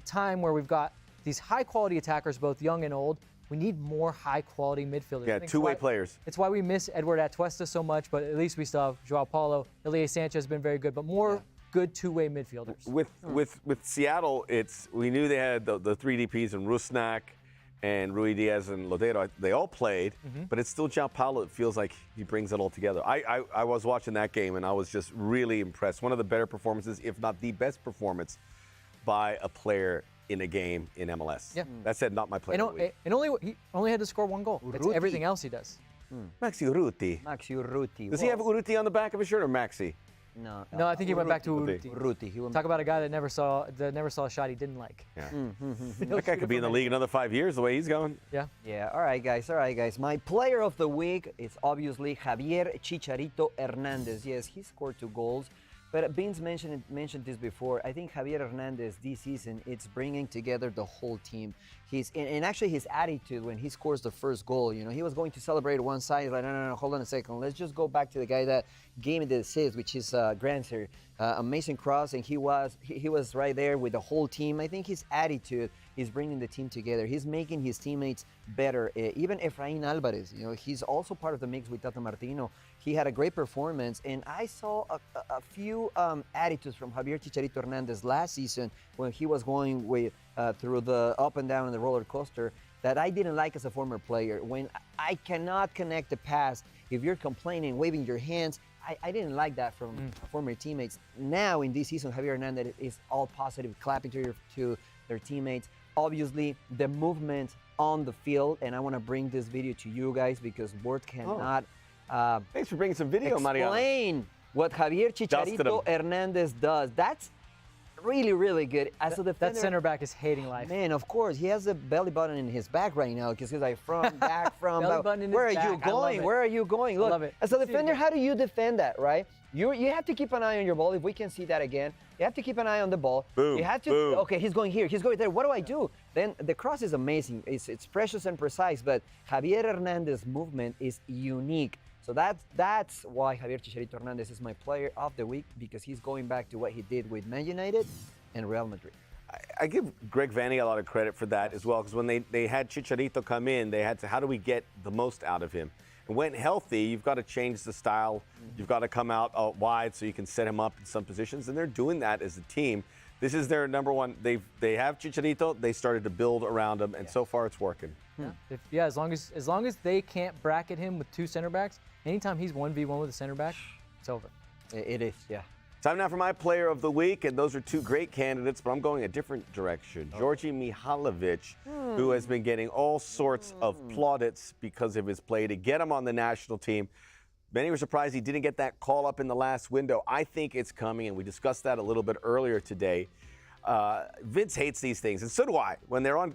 time where we've got these high quality attackers, both young and old. We need more high quality midfielders. Yeah, two-way players. It's why we miss Edward Atuesta so much, but at least we still have Joao Paulo. Elie Sanchez has been very good, but more good two-way midfielders. With Seattle, we knew they had the 3 DPs and Rusnak and Rui Diaz and Lodero. They all played, but it's still Joao Paulo. It feels like he brings it all together. I was watching that game, and I was just really impressed. One of the better performances, if not the best performance, by a player in a game in MLS. Yeah. That said, not my player of the week. And he only had to score one goal. That's everything else he does. Maxi Urruti. Maxi Urruti. Does he have Urruti on the back of his shirt or Maxi? No. No, I think he went back to Urruti. Urruti. He went Talk about a guy that never saw a shot he didn't like. Yeah. That guy could be in the league another 5 years the way he's going. Yeah. Yeah, all right, guys. My player of the week is obviously Javier Chicharito Hernandez. Yes, he scored 2 goals. But Vince mentioned this before. I think Javier Hernandez this season, it's bringing together the whole team. And actually his attitude when he scores the first goal, he was going to celebrate one side. He's like, no, hold on a second. Let's just go back to the guy that gave me the assist, which is Granser. Amazing cross, and he was right there with the whole team. I think his attitude is bringing the team together. He's making his teammates better. Even Efrain Alvarez, he's also part of the mix with Tata Martino. He had a great performance, and I saw a few attitudes from Javier Chicharito Hernandez last season when he was going through the up and down on the roller coaster that I didn't like as a former player. When I cannot connect the pass, if you're complaining, waving your hands, I didn't like that from former teammates. Now in this season, Javier Hernandez is all positive, clapping to their teammates. Obviously, the movement on the field, and I want to bring this video to you guys because words cannot Thanks for bringing some video, Mariano. explain what Javier Chicharito Hernandez does. That's really, really good. As a defender, That center back is hating life. man, of course, he has a belly button in his back right now because he's like from, back, from. Belly button in his Where are back. you I love going? it. Where are you going? Look, love it. as a defender, how do you defend that, right? You have to keep an eye on your ball. If we can see that again, you have to keep an eye on the ball. Boom, You have to. boom. Okay, he's going here. He's going there. What do I do? Then the cross is amazing. It's precious and precise, but Javier Hernandez's movement is unique. So that's why Javier Chicharito Hernandez is my player of the week, because he's going back to what he did with Man United and Real Madrid. I give Greg Vanny a lot of credit for that as well, because when they had Chicharito come in, they had to, how do we get the most out of him? And when healthy, you've got to change the style. You've got to come out wide so you can set him up in some positions, and they're doing that as a team. This is their number one. They have Chicharito. They started to build around him, and so far it's working. Yeah. As long as they can't bracket him with 2 center backs, anytime he's 1v1 with a center back, it's over. It is, yeah. Time now for my player of the week, and those are 2 great candidates, but I'm going a different direction. Georgi Mihalovic, who has been getting all sorts of plaudits because of his play to get him on the national team. Many were surprised he didn't get that call up in the last window. I think it's coming, and we discussed that a little bit earlier today. Vince hates these things, and so do I. When they're on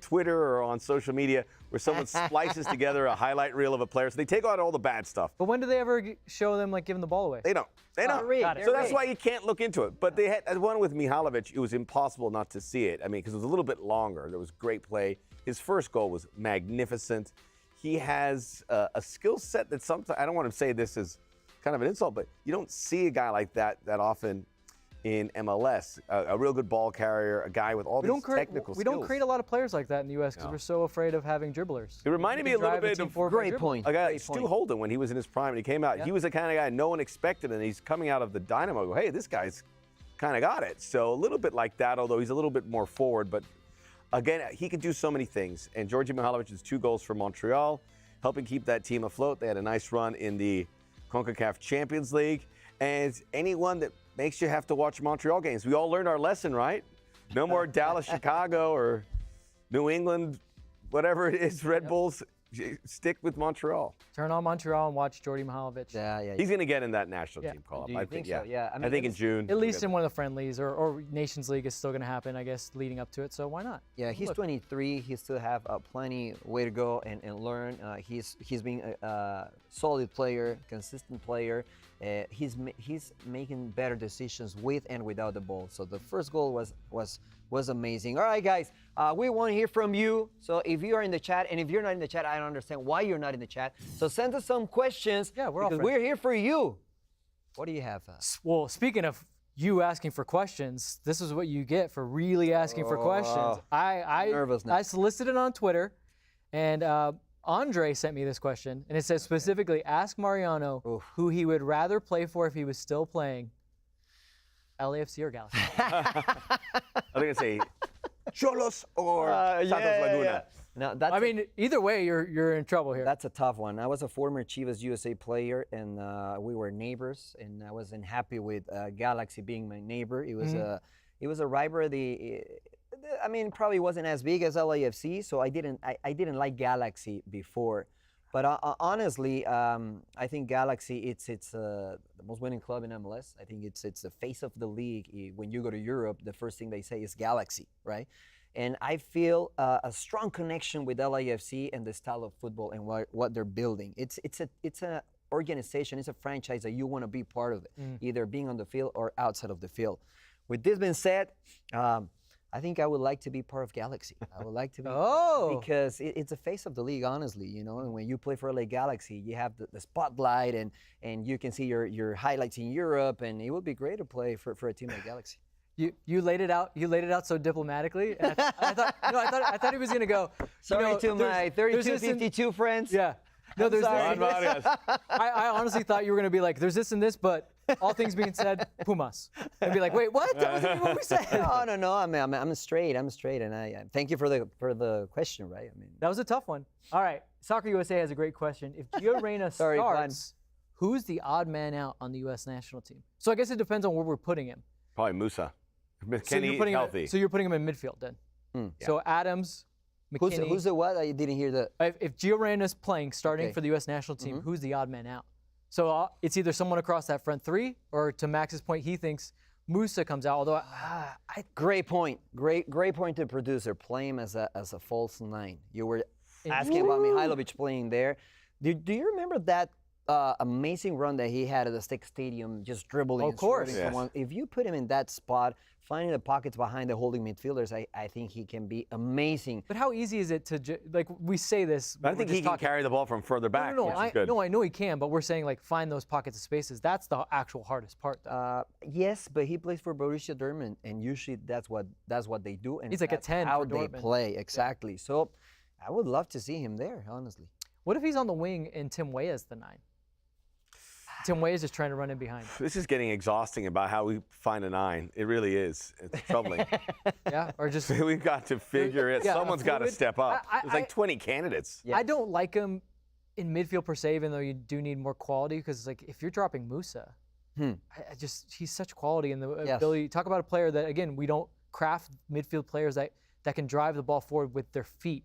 Twitter or on social media where someone splices together a highlight reel of a player. So they take out all the bad stuff. But when do they ever show them like giving the ball away? They don't. They don't. Got it. So that's why you can't look into it. But they had one with Mihalovic. It was impossible not to see it. I mean, because it was a little bit longer. There was great play. His first goal was magnificent. He has a skill set that sometimes, I don't want to say this as kind of an insult, but you don't see a guy like that often in MLS. A real good ball carrier, a guy with all these technical skills. We don't create a lot of players like that in the U.S. because we're so afraid of having dribblers. It reminded me a little bit of Great point. a guy, Stu Holden, when he was in his prime and he came out. He was the kind of guy no one expected, and he's coming out of the Dynamo. Go, hey, this guy's kind of got it. So a little bit like that, although he's a little bit more forward. But again, he can do so many things. And Georgi Mihalovic's 2 goals for Montreal, helping keep that team afloat. They had a nice run in the CONCACAF Champions League. And anyone that makes you have to watch Montreal games. We all learned our lesson, right? No more Dallas, Chicago, or New England, whatever it is, Red Bulls. Stick with Montreal. Turn on Montreal and watch Georgi Mihalovic. Yeah. He's going to get in that national team call-up. Do you I think so? Yeah. I think in June. At least in one of the friendlies or Nations League is still going to happen, I guess, leading up to it. So why not? Yeah, he's 23. He still have plenty way to go and learn. He's being a solid player, consistent player. He's making better decisions with and without the ball. So the first goal was amazing. All right, guys, we want to hear from you. So if you are in the chat, and if you're not in the chat, I don't understand why you're not in the chat. So send us some questions. Yeah, we're all because friends. we're here for you. What do you have? Well, speaking of you asking for questions, this is what you get for really asking for questions. I nervous now. I solicited on Twitter, and Andre sent me this question, and it says specifically, ask Mariano who he would rather play for if he was still playing, LAFC or Galaxy. I think I'd say Cholos or Santos Laguna. No, that's I mean, either way, you're in trouble here. That's a tough one. I was a former Chivas USA player, and we were neighbors, and I wasn't happy with Galaxy being my neighbor. It was a rivalry. I mean, probably wasn't as big as LAFC, so I didn't like Galaxy before. But honestly, I think Galaxy, it's the most winning club in MLS. I think it's the face of the league. When you go to Europe, the first thing they say is Galaxy, right? And I feel a strong connection with LAFC and the style of football and what they're building. It's an organization, it's a franchise that you want to be part of it, either being on the field or outside of the field. With this being said, I think I would like to be part of Galaxy. I would like to be because it's the face of the league, honestly. You know, and when you play for LA Galaxy, you have the spotlight and you can see your highlights in Europe, and it would be great to play for a team like Galaxy. You laid it out. You laid it out so diplomatically. And I thought he was gonna go. Sorry to my 3252 friends. Yeah. No, there's this. I honestly thought you were gonna be like, there's this and this, but all things being said, Pumas. And be like, wait, what? That wasn't even what we said. No. I'm straight, and I thank you for the question, right? I mean, that was a tough one. All right, Soccer USA has a great question. If Gio Reyna starts, who's the odd man out on the U.S. national team? So I guess it depends on where we're putting him. Probably Musa. So you're putting him in midfield then. So Adams, McKinney. Who's the what? I didn't hear the. If Gio Reyna's starting for the U.S. national team, who's the odd man out? So it's either someone across that front three, or to Max's point, he thinks Musa comes out. Although, great point. Great point to producer. Play him as a false nine. You were asking about Mihalovic playing there. Do you remember that amazing run that he had at the Stick Stadium, just dribbling? Of course. Someone? If you put him in that spot, finding the pockets behind the holding midfielders, I think he can be amazing. But how easy is it to, like, we say this. I think he can carry the ball from further back. No, I know he can, but we're saying, like, find those pockets of spaces. That's the actual hardest part, though. Yes, but he plays for Borussia Dortmund, and usually that's what they do. And he's like a 10 how for they Dortmund. play, exactly. Yeah. So I would love to see him there, honestly. What if he's on the wing and Tim Weah's the 9? Tim Weah is just trying to run in behind. This is getting exhausting about how we find a 9. It really is. It's troubling. Yeah, or just we've got to figure it. Someone's got to step up. There's like 20 candidates. I don't like him in midfield per se, even though you do need more quality. Because like if you're dropping Musa, he's such quality in the ability. Talk about a player that again we don't craft midfield players that can drive the ball forward with their feet,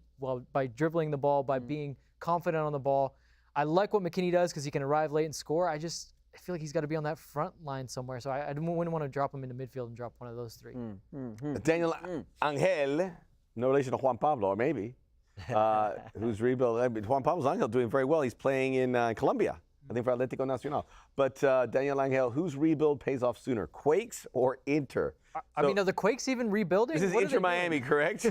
by dribbling the ball, by being confident on the ball. I like what McKinney does because he can arrive late and score. I feel like he's got to be on that front line somewhere. So I wouldn't want to drop him into midfield and drop one of those 3. Daniel Angel, no relation to Juan Pablo, or maybe, who's rebuilt. Juan Pablo's Angel doing very well. He's playing in Colombia, I think for Atlético Nacional. But Daniel Angel, whose rebuild pays off sooner, Quakes or Inter? I mean, are the Quakes even rebuilding? This is Inter Miami, correct?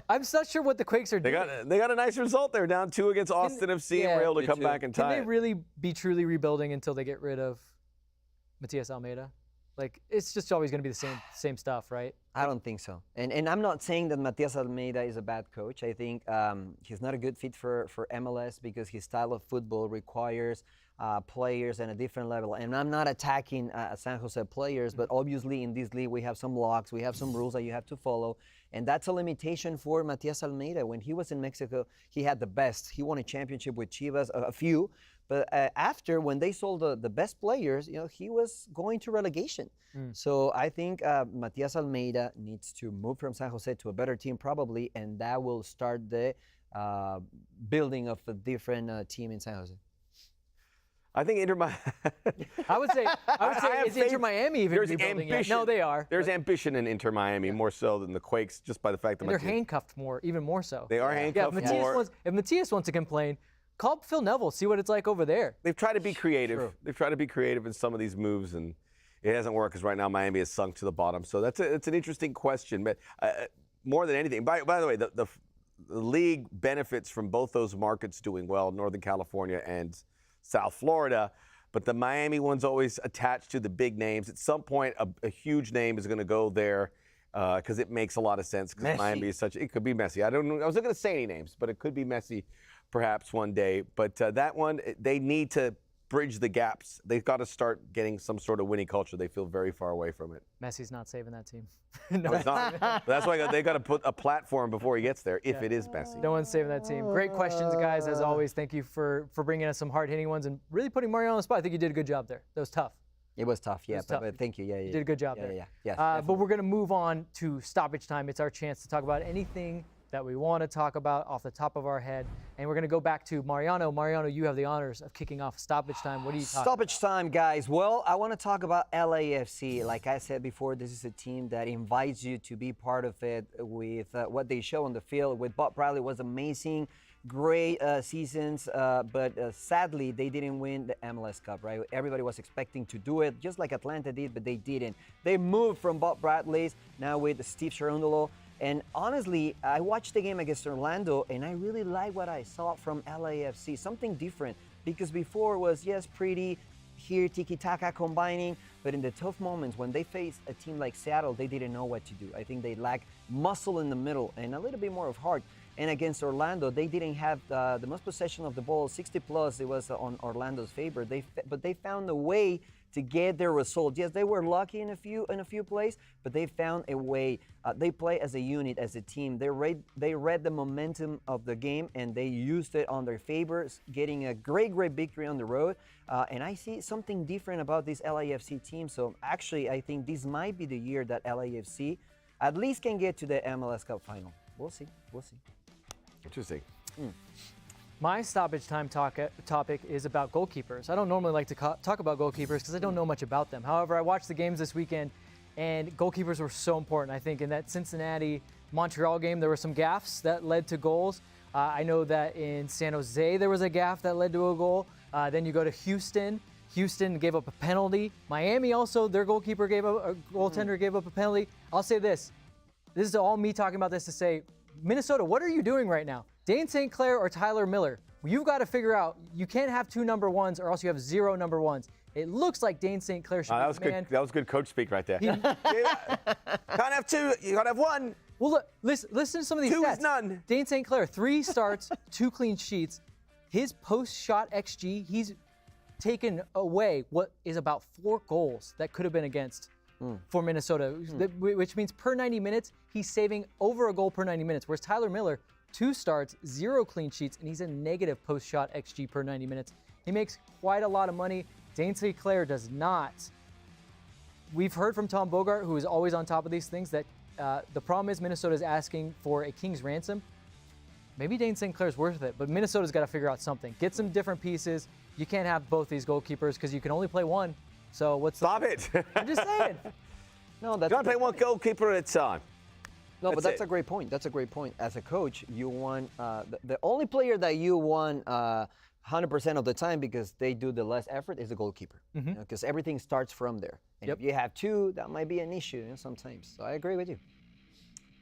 I'm not sure what the Quakes are doing. They got a nice result there, down 2 against Austin FC, and were able to come back and tie. Can they really be truly rebuilding until they get rid of Matias Almeida? Like, it's just always going to be the same stuff, right? I don't think so. And I'm not saying that Matias Almeida is a bad coach. I think he's not a good fit for MLS because his style of football requires players at a different level. And I'm not attacking San Jose players, but obviously in this league we have some locks, we have some rules that you have to follow. And that's a limitation for Matias Almeida. When he was in Mexico, he had the best. He won a championship with Chivas, a few. But after, when they sold the best players, he was going to relegation. So I think Matias Almeida needs to move from San Jose to a better team probably, and that will start the building of a different team in San Jose. I think Inter Miami. I would say is Inter Miami even rebuilding yet? No, they are. There's ambition in Inter Miami more so than the Quakes, just by the fact that they're handcuffed even more so. They are handcuffed more. If Matias wants to complain, call Phil Neville, see what it's like over there. They've tried to be creative. True. They've tried to be creative in some of these moves, and it hasn't worked because right now Miami has sunk to the bottom. So it's an interesting question. But more than anything, by the way, the league benefits from both those markets doing well, Northern California and South Florida. But the Miami one's always attached to the big names. At some point, a huge name is going to go there because it makes a lot of sense because Miami is it could be Messi. I wasn't going to say any names, but it could be Messi perhaps one day. But that one, they need to bridge the gaps. They've got to start getting some sort of winning culture. They feel very far away from it. Messi's not saving that team. No, it's not. That's why they've got to put a platform before he gets there, if it is Messi. No one's saving that team. Great questions, guys, as always. Thank you for bringing us some hard-hitting ones and really putting Mariano on the spot. I think you did a good job there. That was tough. It was tough, yeah. was tough. But thank you. Yeah, You did a good job there. Yeah. Yes, but we're going to move on to stoppage time. It's our chance to talk about anything that we want to talk about off the top of our head. And we're going to go back to Mariano. Mariano, you have the honors of kicking off stoppage time. What are you talking about? Stoppage time, guys. Well, I want to talk about LAFC. Like I said before, this is a team that invites you to be part of it with what they show on the field. With Bob Bradley was amazing. Great seasons, but sadly, they didn't win the MLS Cup, right? Everybody was expecting to do it, just like Atlanta did, but they didn't. They moved from Bob Bradley's, now with Steve Cherundolo. And honestly, I watched the game against Orlando, and I really like what I saw from LAFC, something different. Because before it was, yes, pretty, here, tiki-taka combining, but in the tough moments, when they faced a team like Seattle, they didn't know what to do. I think they lacked muscle in the middle and a little bit more of heart. And against Orlando, they didn't have the most possession of the ball, 60 plus. It was on Orlando's favor. But they found a way to get their result. Yes, they were lucky in a few plays, but they found a way. They play as a unit, as a team. They read the momentum of the game and they used it on their favors, getting a great victory on the road. And I see something different about this LAFC team. So actually, I think this might be the year that LAFC at least can get to the MLS Cup final. We'll see. Interesting. My stoppage time topic is about goalkeepers. I don't normally like to talk about goalkeepers because I don't know much about them. However, I watched the games this weekend, and goalkeepers were so important. I think in that Cincinnati Montreal game, there were some gaffes that led to goals. I know that in San Jose, there was a gaffe that led to a goal. Then you go to Houston. Houston gave up a penalty. Miami also, their goalkeeper gave up, a goaltender gave up a penalty. I'll say this. This is all me talking about this to say, Minnesota, what are you doing right now? Dane St. Clair or Tyler Miller? You've got to figure out, you can't have two number ones or else you have zero number ones. It looks like Dane St. Clair should be the man. That was good coach speak right there. Can't have two, you got to have one. Well, look, listen to some of these Two stats. is none. Dane St. Clair, 3 starts, 2 clean sheets. His post-shot XG, he's taken away what is about 4 goals that could have been against for Minnesota, which means per 90 minutes, he's saving over a goal per 90 minutes. Whereas Tyler Miller, 2 starts, 0 clean sheets, and he's a negative post-shot XG per 90 minutes. He makes quite a lot of money. Dane St. Clair does not. We've heard from Tom Bogart, who is always on top of these things, that the problem is Minnesota is asking for a king's ransom. Maybe Dane St. Clair's worth it, but Minnesota's got to figure out something. Get some different pieces. You can't have both these goalkeepers because you can only play one. So what's Stop it. I'm just saying. No, that's you got to play one goalkeeper at a time. No, but that's a great point. That's a great point. As a coach, you want the only player that you want 100% of the time because they do the less effort is the goalkeeper. Because everything starts from there. And if you have 2, that might be an issue sometimes. So I agree with you.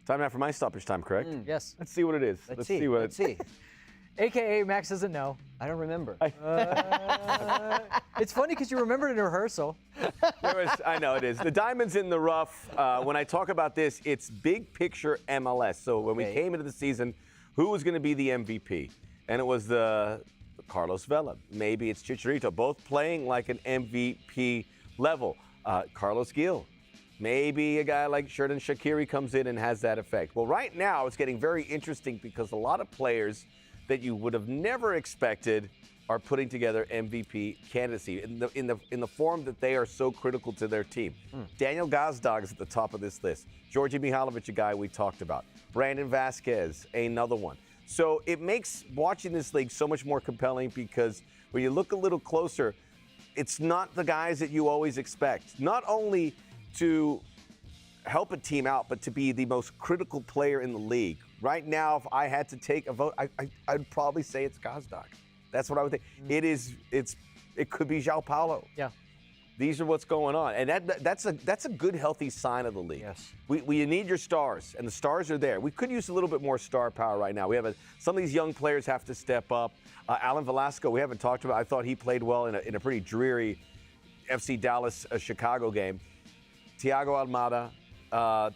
Time now for my stoppage time, correct? Yes. Let's see what it is. Let's see. Let's see. AKA Max doesn't know. I don't remember. It's funny because you remembered in rehearsal. I know it is. The diamond's in the rough. When I talk about this, it's big picture MLS. So when we came into the season, who was going to be the MVP? And it was the Carlos Vela. Maybe it's Chicharito. Both playing like an MVP level. Carlos Gil. Maybe a guy like Xherdan Shaqiri comes in and has that effect. Well, right now it's getting very interesting because a lot of players that you would have never expected are putting together MVP candidacy in the form that they are so critical to their team. Daniel Gazdag is at the top of this list. Georgi Mihalovic, a guy we talked about. Brandon Vasquez, another one. So it makes watching this league so much more compelling because when you look a little closer, it's not the guys that you always expect. Not only to help a team out, but to be the most critical player in the league. Right now, if I had to take a vote, I'd probably say it's Gazdag. That's what I would think. It could be João Paulo. Yeah. These are what's going on, and that's a good, healthy sign of the league. Yes. We need your stars, and the stars are there. We could use a little bit more star power right now. We have some of these young players have to step up. Alan Velasco, we haven't talked about. I thought he played well in a pretty dreary FC Dallas Chicago game. Thiago Almada,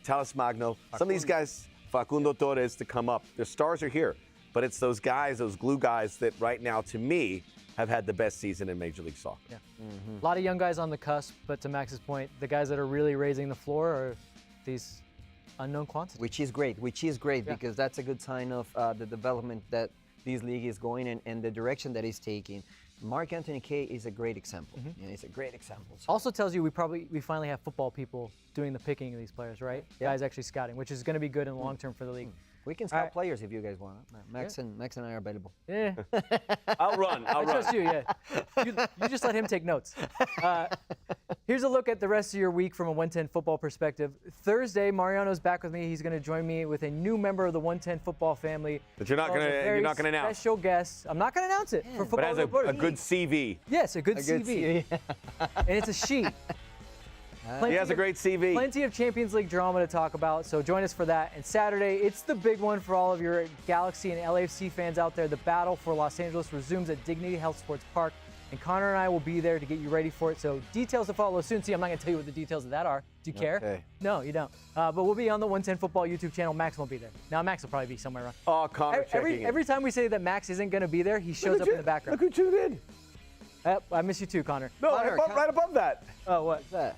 Talis Magno, some of these guys, Facundo Torres, to come up. Their stars are here, but it's those guys, those glue guys that right now, to me, have had the best season in Major League Soccer. Yeah. A lot of young guys on the cusp, but to Max's point, the guys that are really raising the floor are these unknown quantities. Which is great because that's a good sign of the development that this league is going in and the direction that it's taking. Mark Anthony K is a great example. Yeah, he's a great example. So. Also tells you we finally have football people doing the picking of these players, right? Yeah. Guys actually scouting, which is going to be good in the long term for the league. We can scout players if you guys want. Max and I are available. Yeah. I'll run. I trust you, yeah. You just let him take notes. Here's a look at the rest of your week from a 110 football perspective. Thursday, Mariano's back with me. He's going to join me with a new member of the 110 football family. But you're not going to announce. Special guest. I'm not going to announce it for football. But has a good CV. Yes, a good CV. And it's a sheet. He has a great CV. Plenty of Champions League drama to talk about, so join us for that. And Saturday, it's the big one for all of your Galaxy and LAFC fans out there. The battle for Los Angeles resumes at Dignity Health Sports Park, and Connor and I will be there to get you ready for it. So details to follow soon. See, I'm not going to tell you what the details of that are. Do you care? Okay. No, you don't. But we'll be on the 110 Football YouTube channel. Max won't be there. Now, Max will probably be somewhere around. Oh, Connor every time we say that Max isn't going to be there, he shows up in the background. Look who tuned in. I miss you too, Connor. No, Connor, right above that. Oh, what? What's that?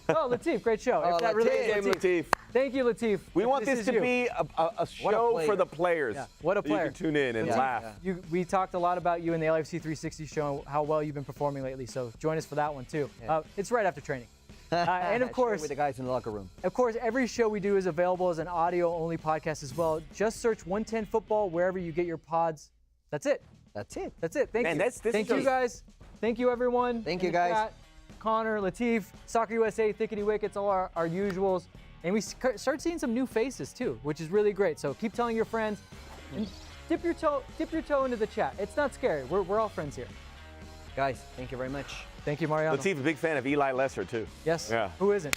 Oh, Latif, great show. Oh, If that really Latif. is Latif. Thank you, Latif. We If want this to is you. be a show for the players. Yeah. What a player. You can tune in and laugh. Yeah. We talked a lot about you in the LAFC 360 show and how well you've been performing lately, so join us for that one too. Yeah. It's right after training. And of course, with the guys in the locker room. Of course, every show we do is available as an audio-only podcast as well. Just search 110 Football wherever you get your pods. That's it. That's it. That's it. Thank you. Thank you, guys. Thank you, everyone. Thank you, In the guys. chat, Connor, Latif, Soccer USA, Thickety Wickets, all our usuals. And we start seeing some new faces too, which is really great. So keep telling your friends and dip your toe into the chat. It's not scary. We're all friends here. Guys, thank you very much. Thank you, Mariano. Latif, a big fan of Eli Lesser too. Yes. Yeah. Who isn't?